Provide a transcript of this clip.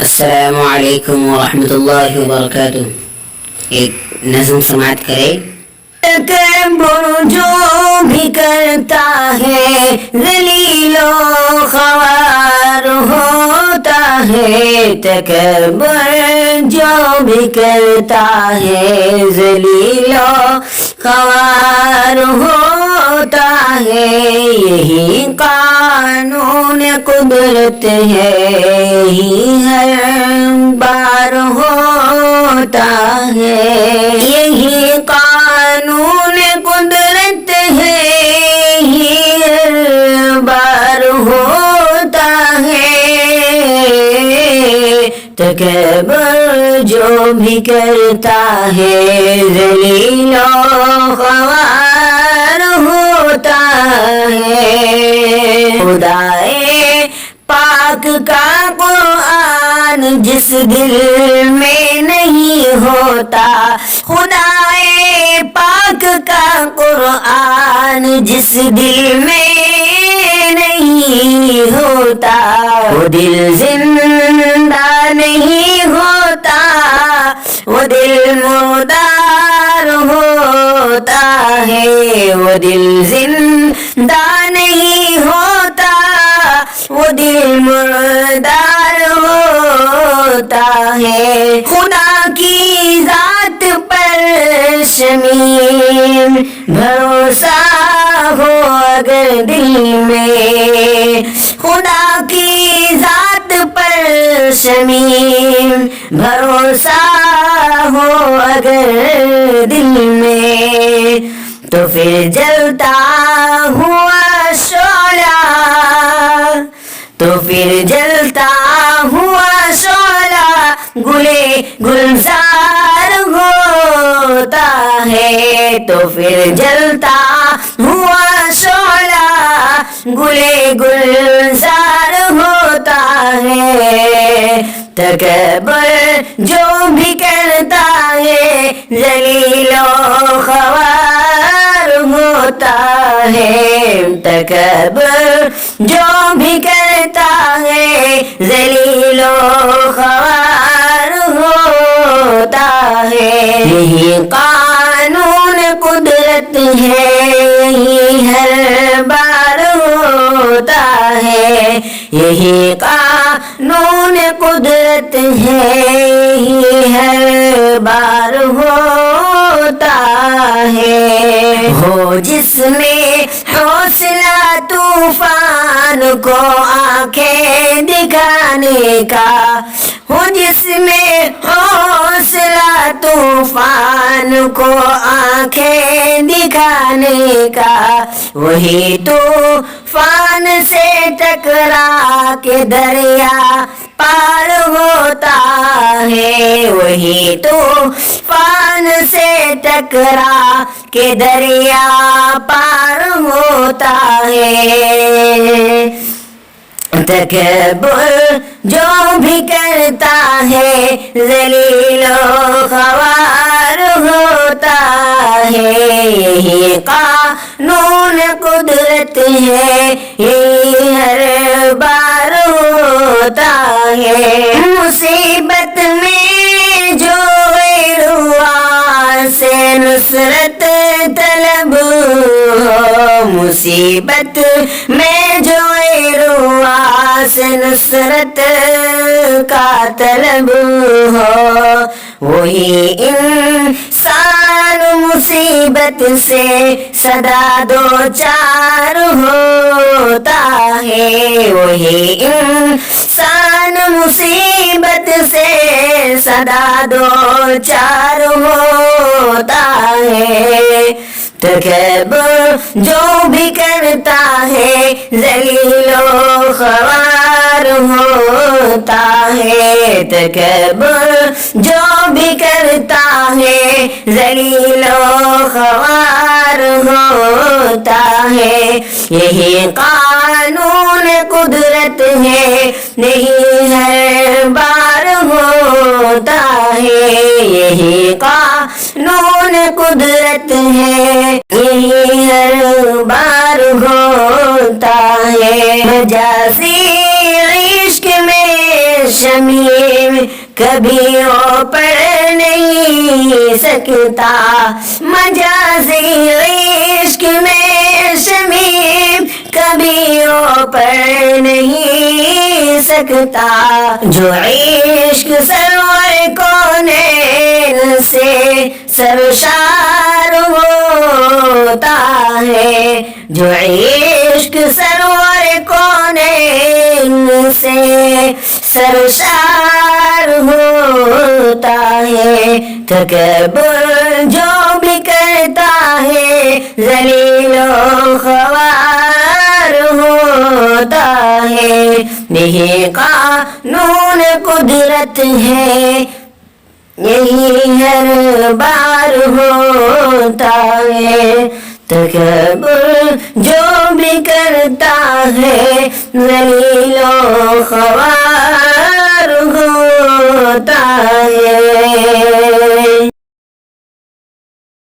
السلام علیکم ورحمۃ اللہ وبرکاتہ. ایک نظم سماعت کرے. تکبر جو بھی کرتا ہے ذلیل و خوار ہوتا ہے. تکبر جو بھی کرتا ہے ذلیل و خوار ہوتا ہے. یہی قانون قدرت ہے، یہی ہر بار ہوتا ہے. یہی قانون قدرت ہے، یہی ہر بار ہوتا ہے. تکبر جو بھی کرتا ہے ذلیل و خوار ہوتا ہے. خدائے پاک کا قرآن جس دل میں نہیں ہوتا، خدائے پاک کا قرآن جس دل میں نہیں ہوتا، وہ دل زندہ نہیں ہوتا، وہ دل مردار ہوتا ہے. وہ دل زندہ نہیں ہوتا، وہ دل مردار ہوتا ہے. خدا کی ذات پر شمیم بھروسہ ہو اگر دل میں، خدا کی ذات پر شمیم بھروسہ ہو اگر دل میں، تو پھر جلتا ہوا شعلہ، تو پھر جلتا ہوا شعلہ گلے گلزار ہوتا ہے. تو پھر جلتا ہوا شعلہ گلے گلزار ہوتا ہے. تکبر جو بھی کرتا ہے ذلیل و خوار ہوتا ہے. تکبر جو بھی کرتا ہے ذلیل و خوار ہوتا ہے. یہی قانون قدرت ہے، یہی ہر بار ہوتا ہے. یہی قانون قدرت ہے، یہی ہر بار ہوتا ہے. ہو جس میں حوصلہ طوفان کو آنکھیں دکھانے کا، ہو جس میں حوصلہ طوفان کو آنکھیں دکھانے کا، وہی طوفان سے ٹکرا کے دریا پار ہوتا ہے. وہی طوفان سے ٹکرا کے دریا پار ہوتا ہے. تکبر جو بھی کرتا ہے ذلیل و خوار ہوتا ہے. یہی قانون قدرت ہے، یہی ہر بار ہوتا ہے. مصیبت میں جو غیر سے نصرت طلب ہو، مصیبت میں جو سے نصرت کا طلب ہو، وہی انسان مصیبت سے سدا دو چار ہوتا ہے. وہی انسان مصیبت سے سدا دو چار ہوتا ہے. تکبر جو بھی کرتا ہے ذلیل و خوار ہوتا ہے. تکبر جو بھی کرتا ہے ذلیل و خوار ہوتا ہے. یہی قانون قدرت ہے، نہیں ہر بار ہوتا ہے. یہی قانون قدرت ہے، یہی ہر بار ہوتا ہے. مجازی عشق میں شمیم کبھی اوپر نہیں سکتا، مجازی عشق میں شمیم کبھی اوپر نہیں سکتا، جو عشق سرور کونین سے سرشار ہوتا ہے، جو عشق سرور کونین سے سرشار ہوتا ہے، تکبر جو بھی کرتا ہے ذلیل و خوار ہوتا ہے، یہی قانون قدرت ہے، یہی ہر بار ہوتا ہے، تکبر جو بھی کرتا ہے ذلیل و خوار ہوتا ہے۔